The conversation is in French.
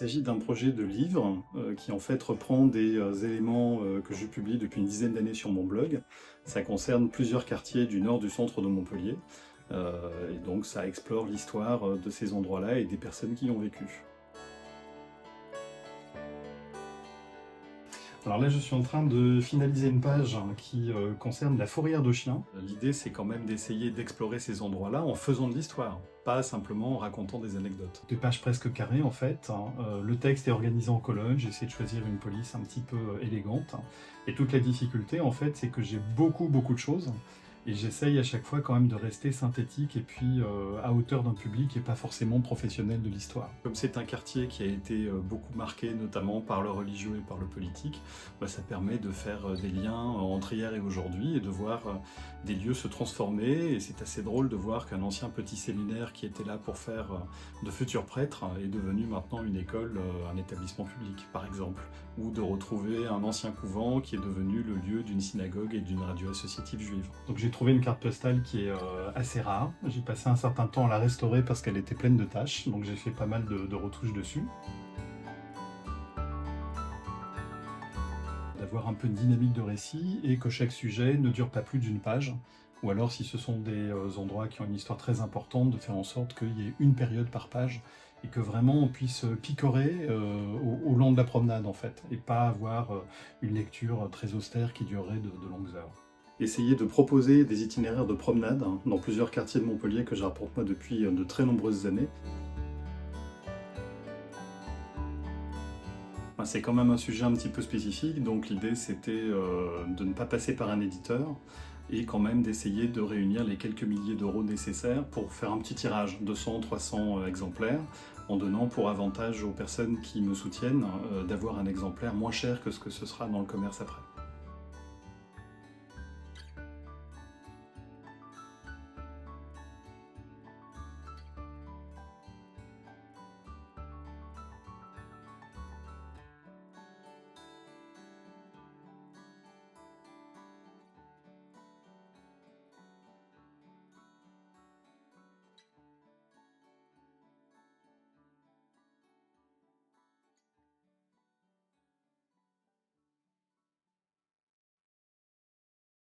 Il s'agit d'un projet de livre qui en fait reprend des éléments que je publie depuis une dizaine d'années sur mon blog. Ça concerne plusieurs quartiers du nord du centre de Montpellier. Et donc ça explore l'histoire de ces endroits-là et des personnes qui y ont vécu. Alors là, je suis en train de finaliser une page qui concerne la fourrière de chiens. L'idée, c'est quand même d'essayer d'explorer ces endroits-là en faisant de l'histoire, pas simplement en racontant des anecdotes. Des pages presque carrées, en fait. Le texte est organisé en colonnes, j'essaie de choisir une police un petit peu élégante. Et toute la difficulté, en fait, c'est que j'ai beaucoup de choses. Et j'essaye à chaque fois quand même de rester synthétique et puis à hauteur d'un public et pas forcément professionnel de l'histoire. Comme c'est un quartier qui a été beaucoup marqué notamment par le religieux et par le politique, ça permet de faire des liens entre hier et aujourd'hui et de voir des lieux se transformer. Et c'est assez drôle de voir qu'un ancien petit séminaire qui était là pour faire de futurs prêtres est devenu maintenant une école, un établissement public par exemple, ou de retrouver un ancien couvent qui est devenu le lieu d'une synagogue et d'une radio associative juive. Donc j'ai trouvé une carte postale qui est assez rare. J'ai passé un certain temps à la restaurer parce qu'elle était pleine de taches, donc j'ai fait pas mal de retouches dessus. D'avoir un peu de dynamique de récit et que chaque sujet ne dure pas plus d'une page. Ou alors, si ce sont des endroits qui ont une histoire très importante, de faire en sorte qu'il y ait une période par page et que vraiment on puisse picorer au long de la promenade en fait, et pas avoir une lecture très austère qui durerait de longues heures. Essayer de proposer des itinéraires de promenade dans plusieurs quartiers de Montpellier que je rapporte moi depuis de très nombreuses années. C'est quand même un sujet un petit peu spécifique, donc l'idée c'était de ne pas passer par un éditeur et quand même d'essayer de réunir les quelques milliers d'euros nécessaires pour faire un petit tirage, 200-300 exemplaires, en donnant pour avantage aux personnes qui me soutiennent d'avoir un exemplaire moins cher que ce que ce sera dans le commerce après.